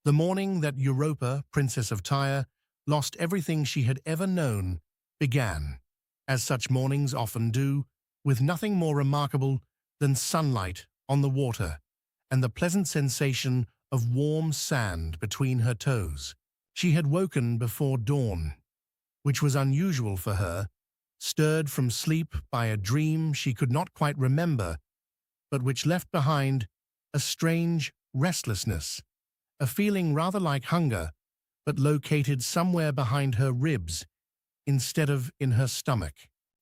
The morning that Europa, Princess of Tyre, lost everything she had ever known, began, as such mornings often do, with nothing more remarkable than sunlight on the water and the pleasant sensation of warm sand between her toes. She had woken before dawn, which was unusual for her, stirred from sleep by a dream she could not quite remember, but which left behind a strange restlessness, a feeling rather like hunger, but located somewhere behind her ribs instead of in her stomach.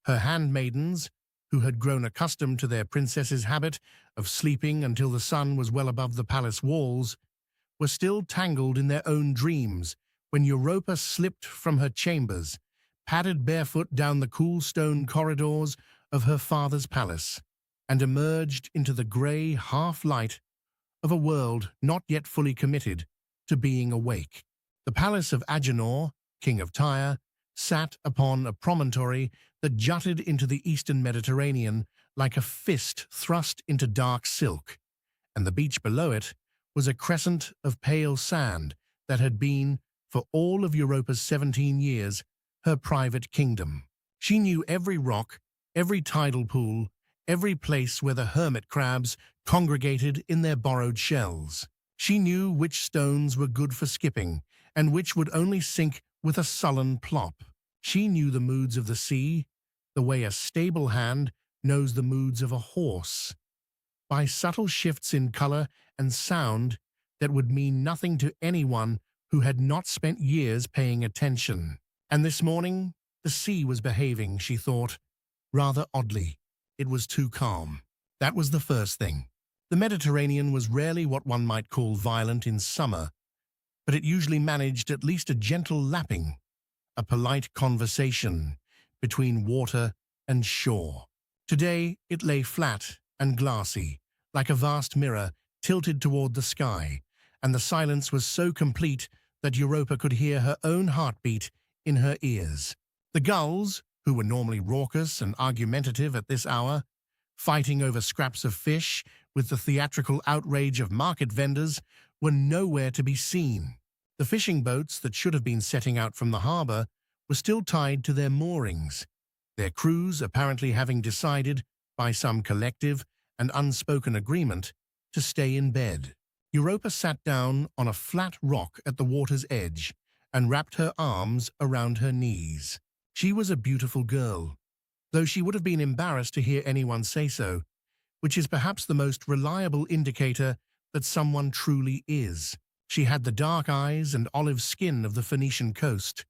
Her handmaidens, who had grown accustomed to their princess's habit of sleeping until the sun was well above the palace walls, were still tangled in their own dreams when Europa slipped from her chambers, padded barefoot down the cool stone corridors of her father's palace, and emerged into the grey half-light of a world not yet fully committed to being awake. The palace of Agenor, king of Tyre, sat upon a promontory that jutted into the eastern Mediterranean like a fist thrust into dark silk, and the beach below it was a crescent of pale sand that had been, for all of Europa's 17 years, her private kingdom. She knew every rock, every tidal pool, every place where the hermit crabs congregated in their borrowed shells. She knew which stones were good for skipping and which would only sink with a sullen plop. She knew the moods of the sea, the way a stable hand knows the moods of a horse, by subtle shifts in color and sound that would mean nothing to anyone who had not spent years paying attention. And this morning, the sea was behaving, she thought, rather oddly. It was too calm. That was the first thing. The Mediterranean was rarely what one might call violent in summer, but it usually managed at least a gentle lapping, a polite conversation between water and shore. Today, it lay flat and glassy, like a vast mirror tilted toward the sky, and the silence was so complete that Europa could hear her own heartbeat in her ears. The gulls, who were normally raucous and argumentative at this hour, fighting over scraps of fish with the theatrical outrage of market vendors, were nowhere to be seen. The fishing boats that should have been setting out from the harbour were still tied to their moorings, their crews apparently having decided, by some collective and unspoken agreement, to stay in bed. Europa sat down on a flat rock at the water's edge and wrapped her arms around her knees. She was a beautiful girl, though she would have been embarrassed to hear anyone say so, which is perhaps the most reliable indicator that someone truly is. She had the dark eyes and olive skin of the Phoenician coast,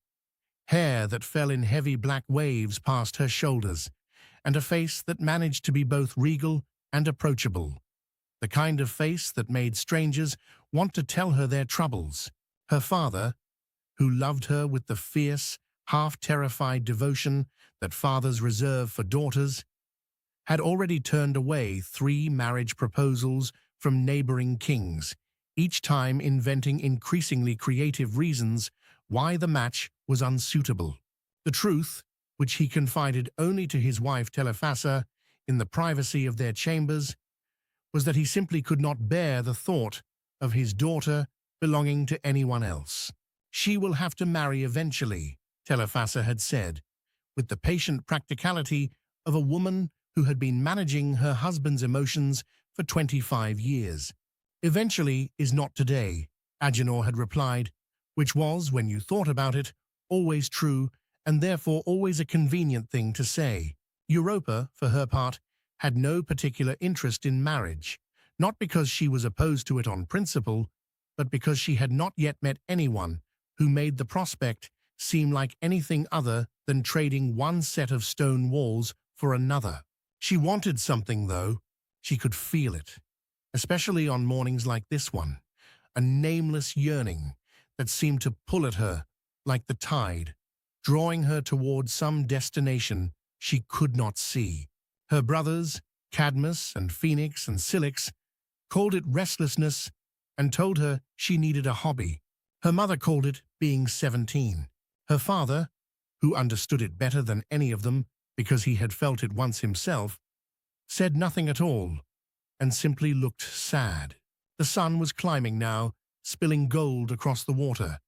hair that fell in heavy black waves past her shoulders, and a face that managed to be both regal and approachable, the kind of face that made strangers want to tell her their troubles. Her father, who loved her with the fierce, half-terrified devotion that fathers reserve for daughters, had already turned away 3 marriage proposals from neighboring kings, each time inventing increasingly creative reasons why the match was unsuitable. The truth, which he confided only to his wife Telephassa in the privacy of their chambers, was that he simply could not bear the thought of his daughter belonging to anyone else. She will have to marry eventually, Telephassa had said, with the patient practicality of a woman who had been managing her husband's emotions for 25 years. Eventually is not today, Agenor had replied, which was, when you thought about it, always true and therefore always a convenient thing to say. Europa, for her part, had no particular interest in marriage, not because she was opposed to it on principle, but because she had not yet met anyone who made the prospect seem like anything other than trading one set of stone walls for another. She wanted something, though. She could feel it, especially on mornings like this one, a nameless yearning that seemed to pull at her like the tide, drawing her towards some destination she could not see. Her brothers, Cadmus and Phoenix and Cilix, called it restlessness and told her she needed a hobby. Her mother called it being 17. Her father, who understood it better than any of them because he had felt it once himself, said nothing at all and simply looked sad. The sun was climbing now, spilling gold across the water,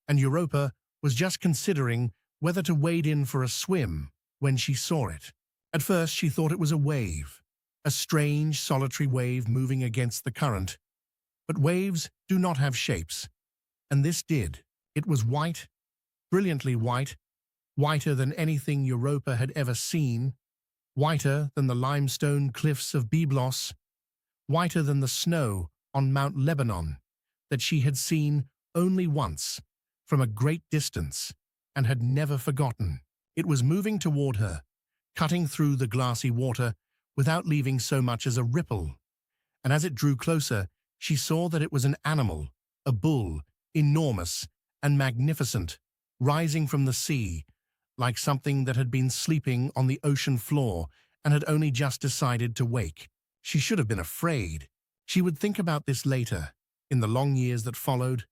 and Europa was just considering whether to wade in for a swim when she saw it. At first she thought it was a wave, a strange solitary wave moving against the current. But waves do not have shapes, and this did. It was white, brilliantly white, whiter than anything Europa had ever seen, whiter than the limestone cliffs of Byblos, whiter than the snow on Mount Lebanon that she had seen only once from a great distance and had never forgotten. It was moving toward her, cutting through the glassy water without leaving so much as a ripple. And as it drew closer, she saw that it was an animal, a bull, enormous and magnificent, rising from the sea, like something that had been sleeping on the ocean floor and had only just decided to wake. She should have been afraid. She would think about this later, in the long years that followed,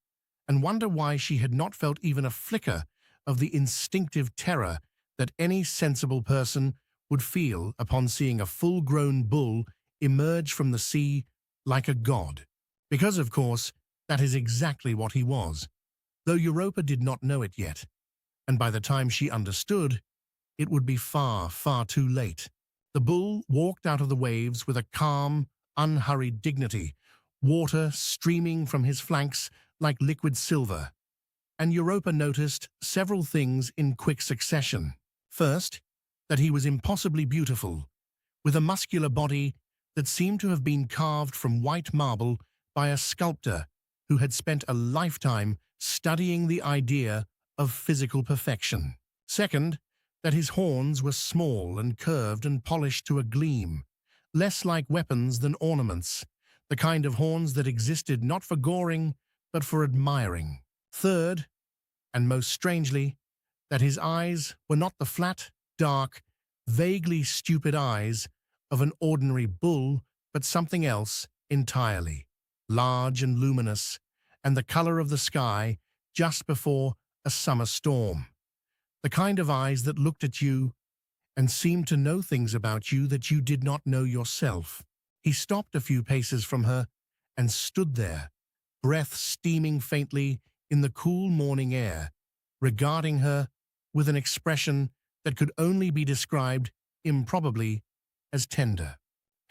and wonder why she had not felt even a flicker of the instinctive terror that any sensible person would feel upon seeing a full-grown bull emerge from the sea like a god. Because, of course, that is exactly what he was, though Europa did not know it yet, and by the time she understood, it would be far, far too late. The bull walked out of the waves with a calm, unhurried dignity, water streaming from his flanks like liquid silver. And Europa noticed several things in quick succession. First, that he was impossibly beautiful, with a muscular body that seemed to have been carved from white marble by a sculptor who had spent a lifetime studying the idea of physical perfection. Second, that his horns were small and curved and polished to a gleam, less like weapons than ornaments, the kind of horns that existed not for goring, but for admiring. Third, and most strangely, that his eyes were not the flat, dark, vaguely stupid eyes of an ordinary bull, but something else entirely, large and luminous, and the color of the sky just before a summer storm. The kind of eyes that looked at you and seemed to know things about you that you did not know yourself. He stopped a few paces from her and stood there, breath steaming faintly in the cool morning air, regarding her with an expression that could only be described, improbably, as tender.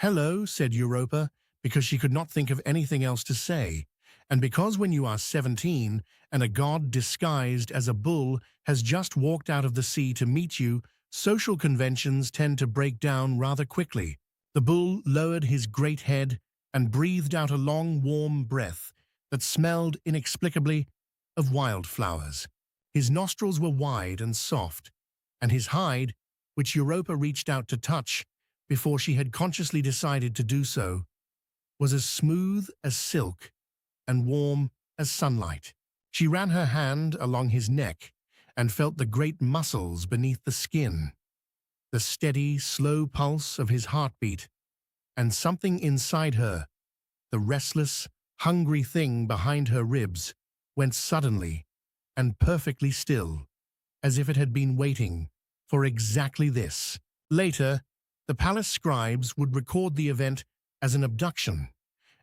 "Hello," said Europa, because she could not think of anything else to say, and because when you are 17 and a god disguised as a bull has just walked out of the sea to meet you, social conventions tend to break down rather quickly. The bull lowered his great head and breathed out a long, warm breath that smelled inexplicably of wildflowers. His nostrils were wide and soft, and his hide, which Europa reached out to touch before she had consciously decided to do so, was as smooth as silk and warm as sunlight. She ran her hand along his neck and felt the great muscles beneath the skin, the steady, slow pulse of his heartbeat, and something inside her, the restless, hungry thing behind her ribs, went suddenly and perfectly still, as if it had been waiting for exactly this. Later, the palace scribes would record the event as an abduction,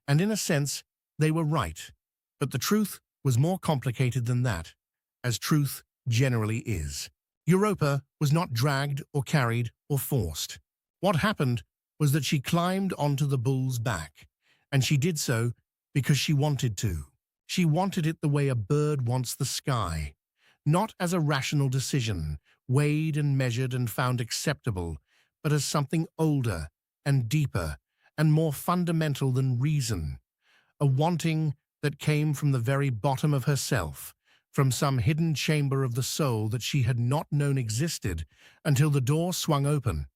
and in a sense, they were right. But the truth was more complicated than that, as truth generally is. Europa was not dragged or carried or forced. What happened was that she climbed onto the bull's back, and she did so because she wanted to. She wanted it the way a bird wants the sky, not as a rational decision, weighed and measured and found acceptable, but as something older and deeper and more fundamental than reason, a wanting that came from the very bottom of herself, from some hidden chamber of the soul that she had not known existed until the door swung open,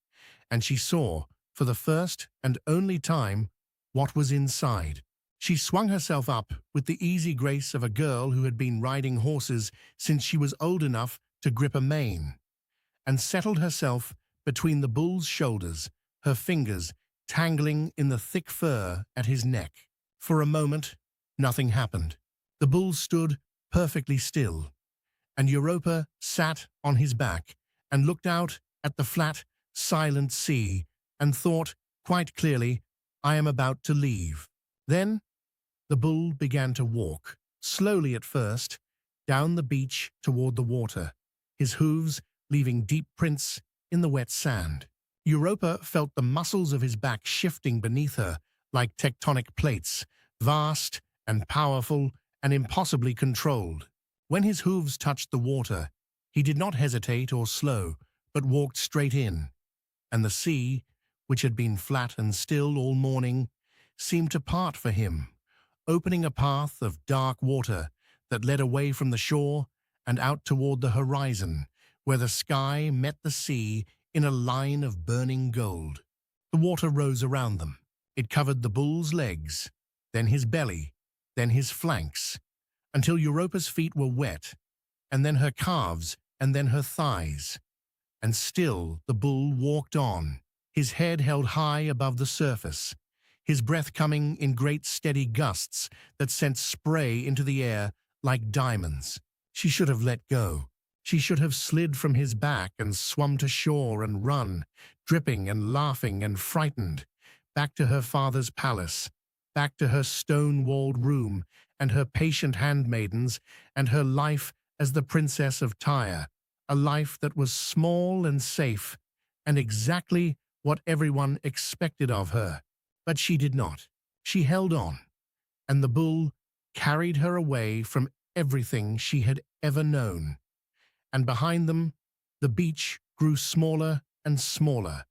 and she saw, for the first and only time, what was inside. She swung herself up with the easy grace of a girl who had been riding horses since she was old enough to grip a mane, and settled herself between the bull's shoulders, her fingers tangling in the thick fur at his neck. For a moment, nothing happened. The bull stood perfectly still, and Europa sat on his back and looked out at the flat, silent sea and thought, quite clearly, I am about to leave. Then the bull began to walk, slowly at first, down the beach toward the water, his hooves leaving deep prints in the wet sand. Europa felt the muscles of his back shifting beneath her like tectonic plates, vast and powerful and impossibly controlled. When his hooves touched the water, he did not hesitate or slow, but walked straight in, and the sea, which had been flat and still all morning, seemed to part for him, opening a path of dark water that led away from the shore and out toward the horizon, where the sky met the sea in a line of burning gold. The water rose around them. It covered the bull's legs, then his belly, then his flanks, until Europa's feet were wet, and then her calves, and then her thighs. And still the bull walked on, his head held high above the surface, his breath coming in great steady gusts that sent spray into the air like diamonds. She should have let go. She should have slid from his back and swum to shore and run, dripping and laughing and frightened, back to her father's palace, back to her stone-walled room and her patient handmaidens and her life as the princess of Tyre, a life that was small and safe and exactly what everyone expected of her. But she did not. She held on, and the bull carried her away from everything she had ever known. And behind them, the beach grew smaller and smaller,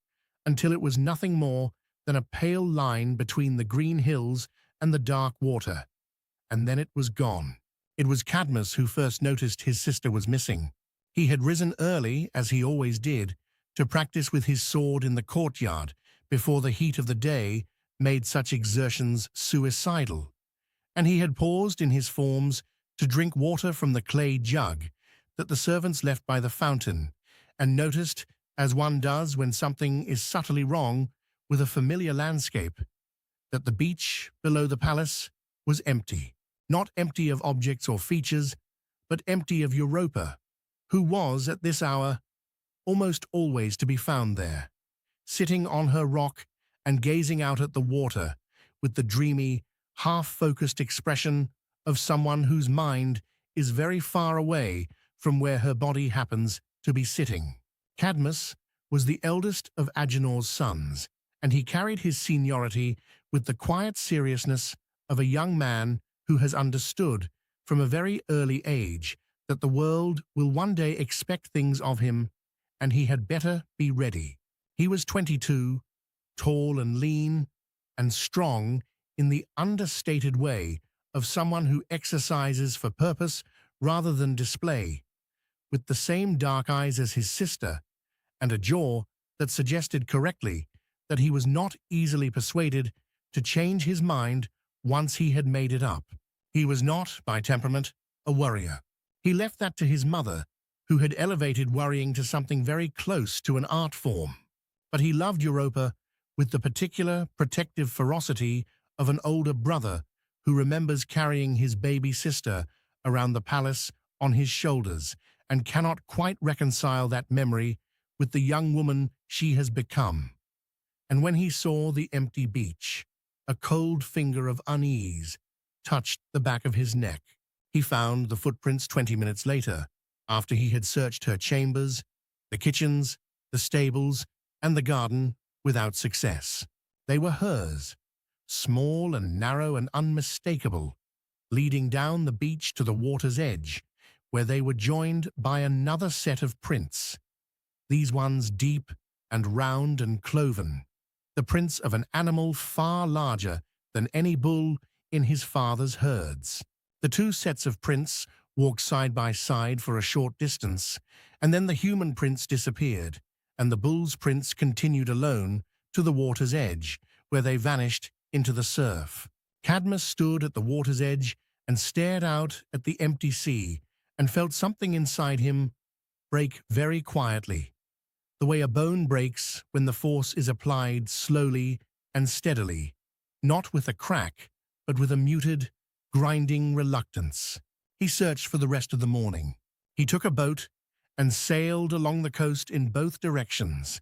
until it was nothing more than a pale line between the green hills and the dark water. And then it was gone. It was Cadmus who first noticed his sister was missing. He had risen early, as he always did, to practice with his sword in the courtyard before the heat of the day made such exertions suicidal. And he had paused in his forms to drink water from the clay jug that the servants left by the fountain, and noticed, as one does when something is subtly wrong with a familiar landscape, that the beach below the palace was empty. Not empty of objects or features, but empty of Europa, who was, at this hour, almost always to be found there, sitting on her rock and gazing out at the water with the dreamy, half-focused expression of someone whose mind is very far away from where her body happens to be sitting. Cadmus was the eldest of Agenor's sons, and he carried his seniority with the quiet seriousness of a young man who has understood from a very early age that the world will one day expect things of him, and he had better be ready. He was 22, tall and lean, and strong in the understated way of someone who exercises for purpose rather than display, with the same dark eyes as his sister, and a jaw that suggested correctly that he was not easily persuaded to change his mind once he had made it up. He was not, by temperament, a worrier. He left that to his mother, who had elevated worrying to something very close to an art form. But he loved Europa with the particular protective ferocity of an older brother who remembers carrying his baby sister around the palace on his shoulders and cannot quite reconcile that memory with the young woman she has become. And when he saw the empty beach, a cold finger of unease touched the back of his neck. He found the footprints 20 minutes later, after he had searched her chambers, the kitchens, the stables, and the garden without success. They were hers, small and narrow and unmistakable, leading down the beach to the water's edge, where they were joined by another set of prints, these ones deep and round and cloven, the prints of an animal far larger than any bull in his father's herds. The two sets of prints walked side by side for a short distance, and then the human prints disappeared, and the bull's prints continued alone to the water's edge, where they vanished into the surf. Cadmus stood at the water's edge and stared out at the empty sea and felt something inside him break very quietly, the way a bone breaks when the force is applied slowly and steadily, not with a crack, but with a muted, grinding reluctance. He searched for the rest of the morning. He took a boat and sailed along the coast in both directions,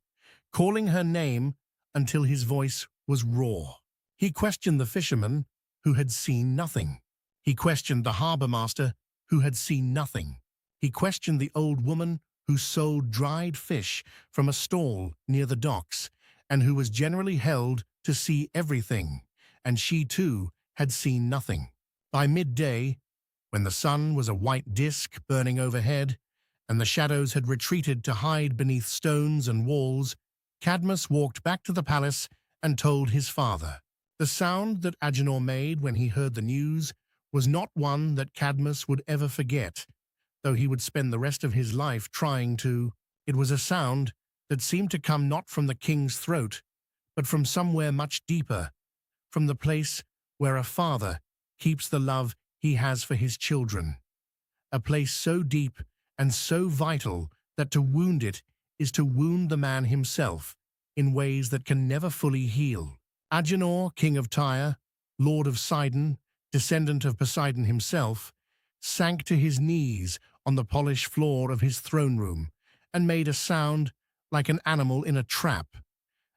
calling her name until his voice was raw. He questioned the fisherman, who had seen nothing. He questioned the harbour master, who had seen nothing. He questioned the old woman who sold dried fish from a stall near the docks, and who was generally held to see everything, and she too had seen nothing. By midday, when the sun was a white disk burning overhead, and the shadows had retreated to hide beneath stones and walls, Cadmus walked back to the palace and told his father. The sound that Agenor made when he heard the news was not one that Cadmus would ever forget, though he would spend the rest of his life trying to. It was a sound that seemed to come not from the king's throat, but from somewhere much deeper, from the place where a father keeps the love he has for his children. A place so deep and so vital that to wound it is to wound the man himself in ways that can never fully heal. Agenor, king of Tyre, lord of Sidon, descendant of Poseidon himself, sank to his knees on the polished floor of his throne room and made a sound like an animal in a trap,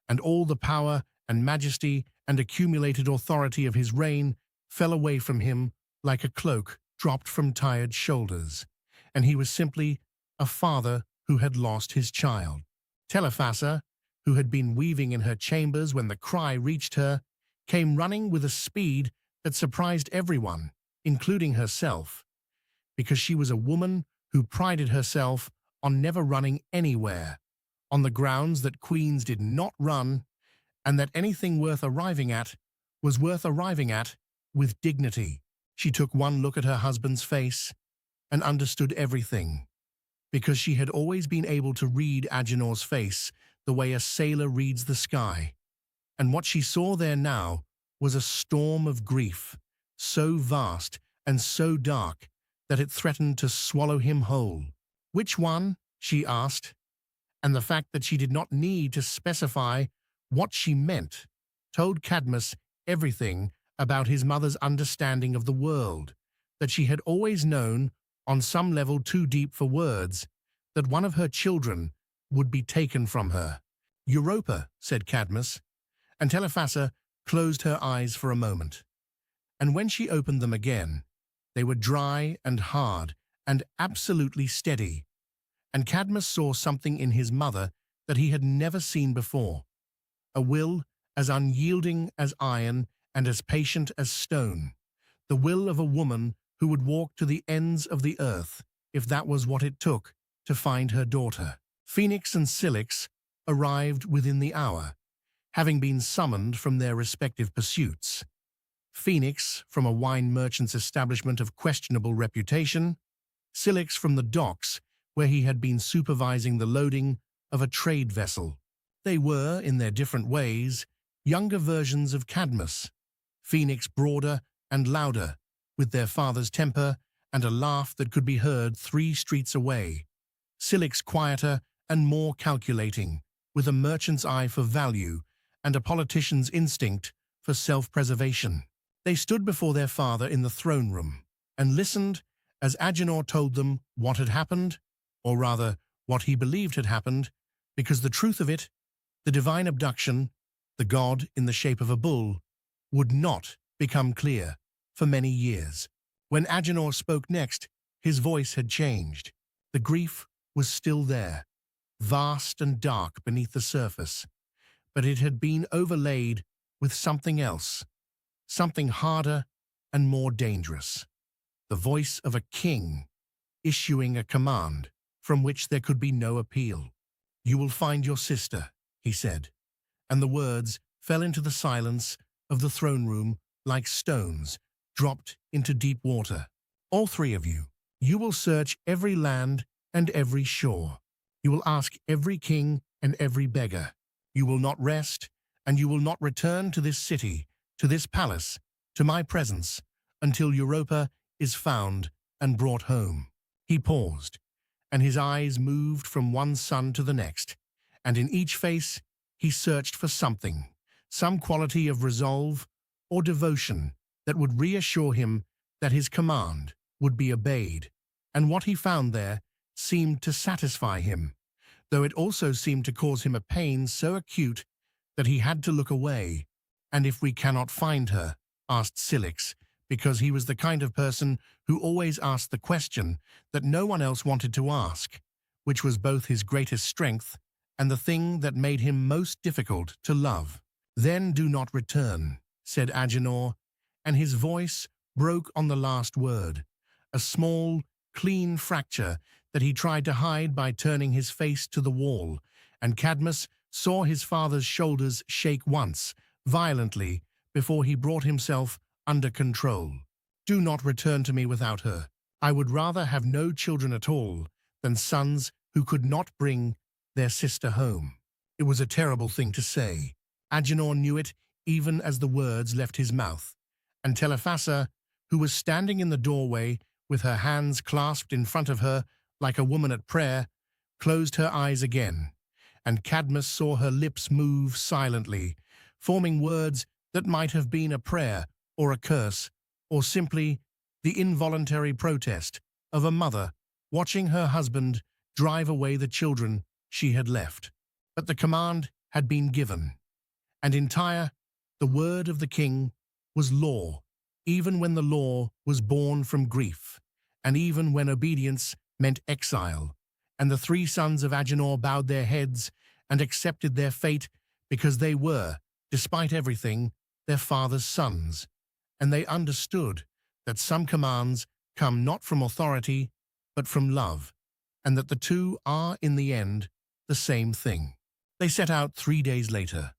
and all the power and majesty and accumulated authority of his reign fell away from him like a cloak dropped from tired shoulders, and he was simply a father who had lost his child. Telephassa, who had been weaving in her chambers when the cry reached her, came running with a speed that surprised everyone, including herself, because she was a woman who prided herself on never running anywhere, on the grounds that queens did not run, and that anything worth arriving at was worth arriving at with dignity. She took one look at her husband's face and understood everything, because she had always been able to read Agenor's face the way a sailor reads the sky. And what she saw there now was a storm of grief, so vast and so dark that it threatened to swallow him whole. Which one? She asked, and the fact that she did not need to specify what she meant told Cadmus everything about his mother's understanding of the world, that she had always known, on some level too deep for words, that one of her children would be taken from her. Europa, said Cadmus, and Telephassa closed her eyes for a moment. And when she opened them again, they were dry and hard and absolutely steady, and Cadmus saw something in his mother that he had never seen before, a will as unyielding as iron and as patient as stone, the will of a woman who would walk to the ends of the earth, if that was what it took, to find her daughter. Phoenix and Cilix arrived within the hour, having been summoned from their respective pursuits. Phoenix from a wine merchant's establishment of questionable reputation, Cilix from the docks where he had been supervising the loading of a trade vessel. They were, in their different ways, younger versions of Cadmus, Phoenix broader and louder, with their father's temper and a laugh that could be heard 3 streets away. Cilix quieter and more calculating, with a merchant's eye for value and a politician's instinct for self-preservation. They stood before their father in the throne room and listened as Agenor told them what had happened, or rather, what he believed had happened, because the truth of it, the divine abduction, the god in the shape of a bull, would not become clear for many years. When Agenor spoke next, his voice had changed. The grief was still there, vast and dark beneath the surface, but it had been overlaid with something else, something harder and more dangerous. The voice of a king issuing a command from which there could be no appeal. "You will find your sister," he said, and the words fell into the silence of the throne room like stones dropped into deep water. "All 3 of you. You will search every land and every shore. You will ask every king and every beggar. You will not rest, and you will not return to this city, to this palace, to my presence, until Europa is found and brought home." He paused, and his eyes moved from one son to the next, and in each face he searched for something, some quality of resolve or devotion that would reassure him that his command would be obeyed, and what he found there seemed to satisfy him, though it also seemed to cause him a pain so acute that he had to look away. "And if we cannot find her?" asked Cilix, because he was the kind of person who always asked the question that no one else wanted to ask, which was both his greatest strength and the thing that made him most difficult to love. "Then do not return," said Agenor, and his voice broke on the last word, a small, clean fracture that he tried to hide by turning his face to the wall, and Cadmus saw his father's shoulders shake once, violently, before he brought himself under control. "Do not return to me without her. I would rather have no children at all than sons who could not bring their sister home." It was a terrible thing to say. Agenor knew it even as the words left his mouth, and Telephassa, who was standing in the doorway with her hands clasped in front of her like a woman at prayer, closed her eyes again, and Cadmus saw her lips move silently, forming words that might have been a prayer or a curse, or simply the involuntary protest of a mother watching her husband drive away the children she had left. But the command had been given, and in Tyre, the word of the king was law, even when the law was born from grief, and even when obedience meant exile. And the three sons of Agenor bowed their heads and accepted their fate because they were, despite everything, their father's sons, and they understood that some commands come not from authority, but from love, and that the two are, in the end, the same thing. They set out 3 days later,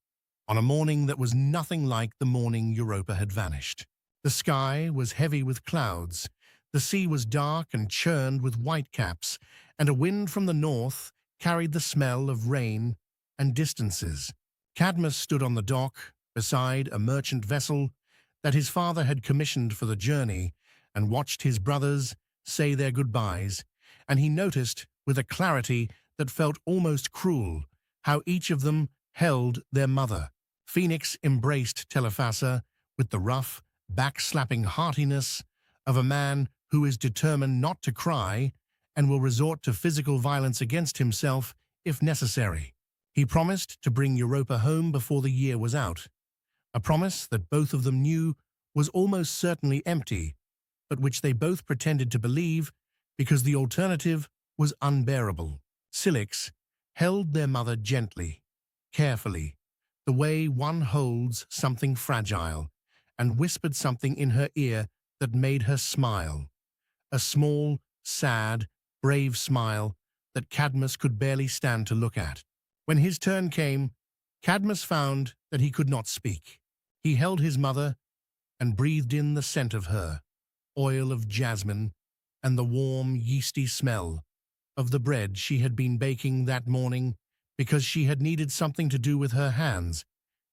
on a morning that was nothing like the morning Europa had vanished. The sky was heavy with clouds, the sea was dark and churned with whitecaps, and a wind from the north carried the smell of rain and distances. Cadmus stood on the dock, beside a merchant vessel that his father had commissioned for the journey, and watched his brothers say their goodbyes, and he noticed, with a clarity that felt almost cruel, how each of them held their mother. Phoenix embraced Telephassa with the rough, back-slapping heartiness of a man who is determined not to cry and will resort to physical violence against himself if necessary. He promised to bring Europa home before the year was out, a promise that both of them knew was almost certainly empty, but which they both pretended to believe because the alternative was unbearable. Cilix held their mother gently, carefully, the way one holds something fragile, and whispered something in her ear that made her smile. A small, sad, brave smile that Cadmus could barely stand to look at. When his turn came, Cadmus found that he could not speak. He held his mother and breathed in the scent of her, oil of jasmine, and the warm, yeasty smell of the bread she had been baking that morning because she had needed something to do with her hands,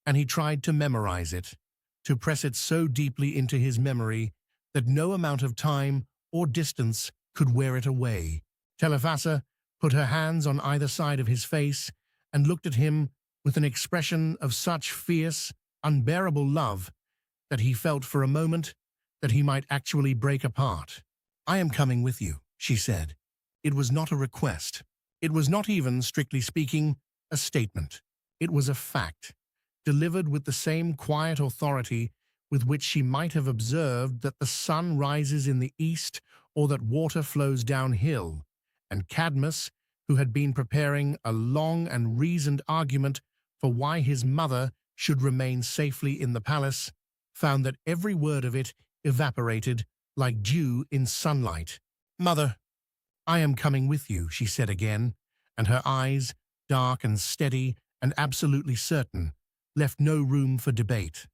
and he tried to memorize it, to press it so deeply into his memory that no amount of time or distance could wear it away. Telephassa put her hands on either side of his face and looked at him with an expression of such fierce, unbearable love that he felt for a moment that he might actually break apart. "I am coming with you," she said. It was not a request. It was not even, strictly speaking, a statement. It was a fact, delivered with the same quiet authority with which she might have observed that the sun rises in the east or that water flows downhill, and Cadmus, who had been preparing a long and reasoned argument for why his mother should remain safely in the palace, found that every word of it evaporated like dew in sunlight. "Mother, I am coming with you," she said again, and her eyes, dark and steady and absolutely certain, left no room for debate.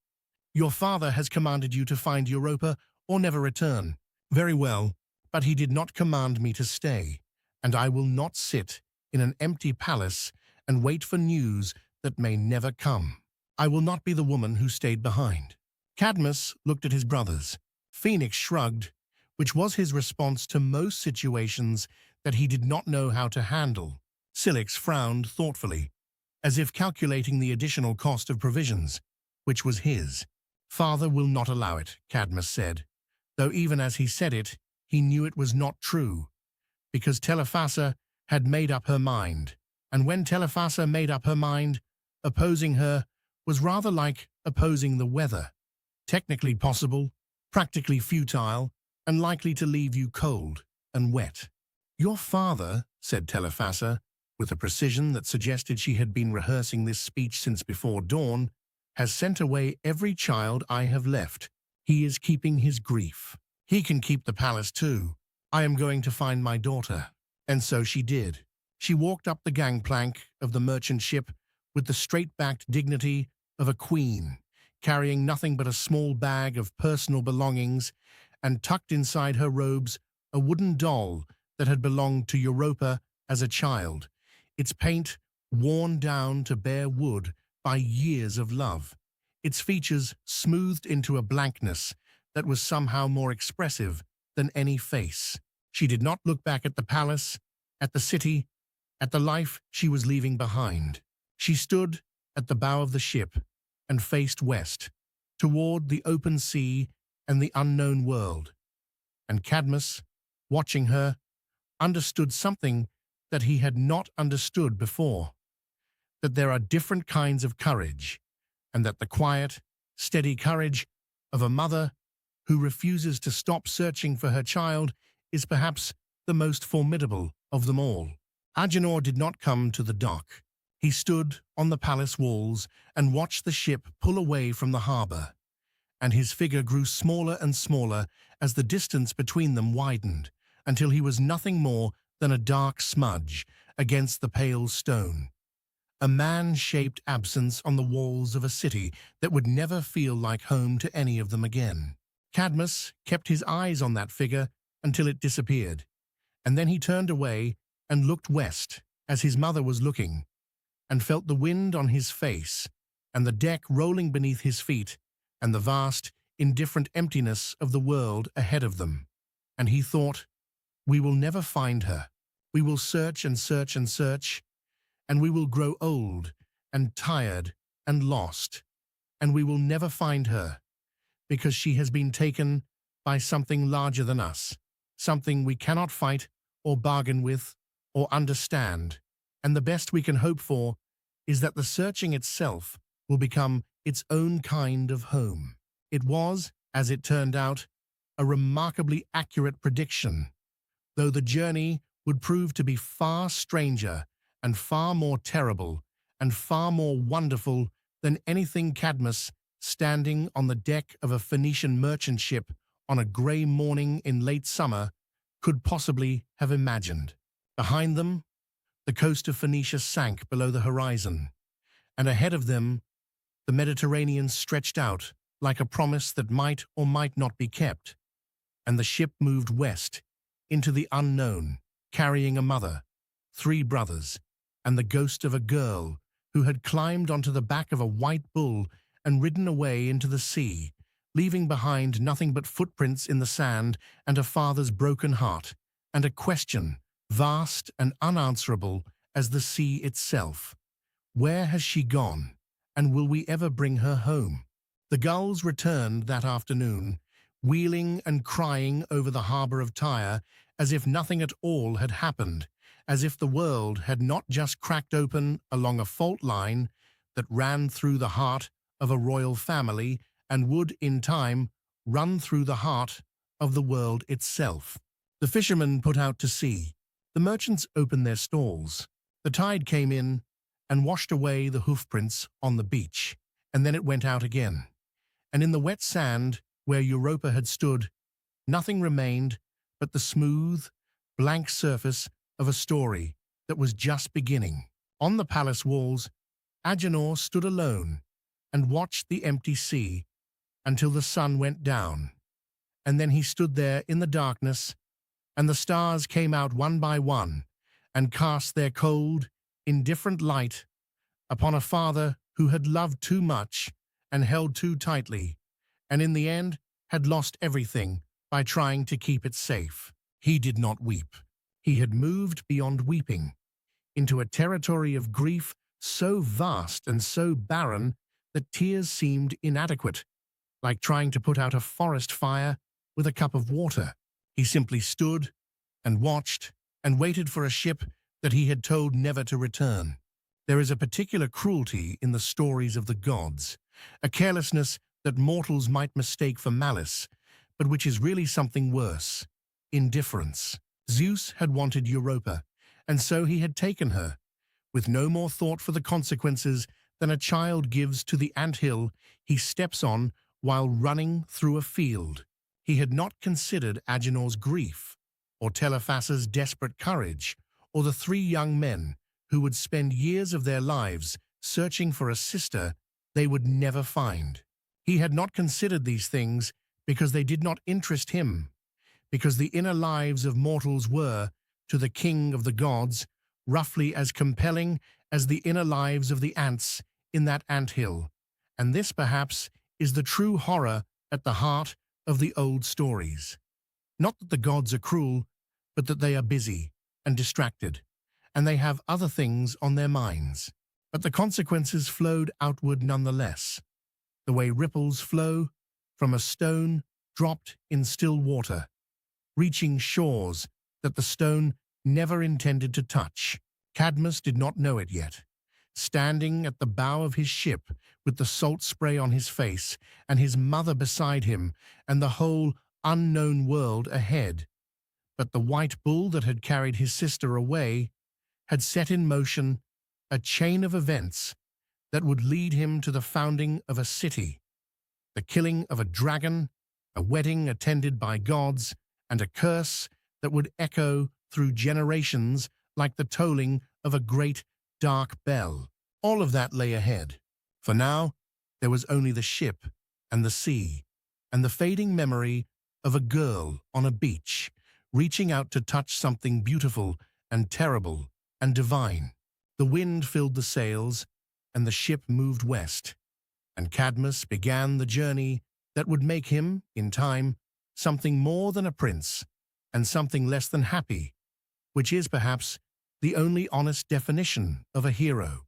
"Your father has commanded you to find Europa or never return. Very well, but he did not command me to stay, and I will not sit in an empty palace and wait for news that may never come. I will not be the woman who stayed behind." Cadmus looked at his brothers. Phoenix shrugged, which was his response to most situations that he did not know how to handle. Cilix frowned thoughtfully, as if calculating the additional cost of provisions, which was his. "Father will not allow it," Cadmus said, though even as he said it, he knew it was not true, because Telephassa had made up her mind, and when Telephassa made up her mind, opposing her was rather like opposing the weather. Technically possible, practically futile, and likely to leave you cold and wet. "Your father," said Telephassa, with a precision that suggested she had been rehearsing this speech since before dawn, "has sent away every child I have left. He is keeping his grief. He can keep the palace too. I am going to find my daughter." And so she did. She walked up the gangplank of the merchant ship with the straight-backed dignity of a queen, carrying nothing but a small bag of personal belongings, and tucked inside her robes a wooden doll that had belonged to Europa as a child, its paint worn down to bare wood by years of love, its features smoothed into a blankness that was somehow more expressive than any face. She did not look back at the palace, at the city, at the life she was leaving behind. She stood at the bow of the ship and faced west, toward the open sea and the unknown world. And Cadmus, watching her, understood something that he had not understood before, that there are different kinds of courage, and that the quiet, steady courage of a mother who refuses to stop searching for her child is perhaps the most formidable of them all. Agenor did not come to the dock. He stood on the palace walls and watched the ship pull away from the harbour, and his figure grew smaller and smaller as the distance between them widened, until he was nothing more than a dark smudge against the pale stone, a man-shaped absence on the walls of a city that would never feel like home to any of them again. Cadmus kept his eyes on that figure until it disappeared, and then he turned away and looked west as his mother was looking, and felt the wind on his face, and the deck rolling beneath his feet, and the vast, indifferent emptiness of the world ahead of them. And he thought, "We will never find her. We will search and search and search, and we will grow old and tired and lost, and we will never find her, because she has been taken by something larger than us, something we cannot fight or bargain with or understand, and the best we can hope for is that the searching itself will become its own kind of home." It was, as it turned out, a remarkably accurate prediction, though the journey would prove to be far stranger and far more terrible and far more wonderful than anything Cadmus, standing on the deck of a Phoenician merchant ship on a grey morning in late summer, could possibly have imagined. Behind them, the coast of Phoenicia sank below the horizon, and ahead of them, the Mediterranean stretched out like a promise that might or might not be kept, and the ship moved west into the unknown, carrying a mother, 3 brothers, and the ghost of a girl who had climbed onto the back of a white bull and ridden away into the sea, leaving behind nothing but footprints in the sand and a father's broken heart, and a question, vast and unanswerable as the sea itself. Where has she gone, and will we ever bring her home? The gulls returned that afternoon, wheeling and crying over the harbour of Tyre as if nothing at all had happened, as if the world had not just cracked open along a fault line that ran through the heart of a royal family and would, in time, run through the heart of the world itself. The fishermen put out to sea. The merchants opened their stalls. The tide came in and washed away the hoofprints on the beach, and then it went out again. And in the wet sand where Europa had stood, nothing remained but the smooth, blank surface of a story that was just beginning. On the palace walls, Agenor stood alone and watched the empty sea until the sun went down. And then he stood there in the darkness, and the stars came out one by one and cast their cold, indifferent light upon a father who had loved too much and held too tightly, and in the end had lost everything by trying to keep it safe. He did not weep. He had moved beyond weeping, into a territory of grief so vast and so barren that tears seemed inadequate, like trying to put out a forest fire with a cup of water. He simply stood and watched and waited for a ship that he had told never to return. There is a particular cruelty in the stories of the gods, a carelessness that mortals might mistake for malice, but which is really something worse: indifference. Zeus had wanted Europa, and so he had taken her, with no more thought for the consequences than a child gives to the anthill he steps on while running through a field. He had not considered Agenor's grief, or Telephas's desperate courage, or the three young men who would spend years of their lives searching for a sister they would never find. He had not considered these things because they did not interest him, because the inner lives of mortals were, to the king of the gods, roughly as compelling as the inner lives of the ants in that anthill. And this, perhaps, is the true horror at the heart of the old stories. Not that the gods are cruel, but that they are busy and distracted, and they have other things on their minds. But the consequences flowed outward nonetheless, the way ripples flow from a stone dropped in still water, reaching shores that the stone never intended to touch. Cadmus did not know it yet, standing at the bow of his ship with the salt spray on his face and his mother beside him and the whole unknown world ahead. But the white bull that had carried his sister away had set in motion a chain of events that would lead him to the founding of a city, the killing of a dragon, a wedding attended by gods, and a curse that would echo through generations like the tolling of a great dark bell. All of that lay ahead. For now, there was only the ship and the sea, and the fading memory of a girl on a beach, reaching out to touch something beautiful and terrible and divine. The wind filled the sails, and the ship moved west, and Cadmus began the journey that would make him, in time, something more than a prince, and something less than happy, which is perhaps the only honest definition of a hero.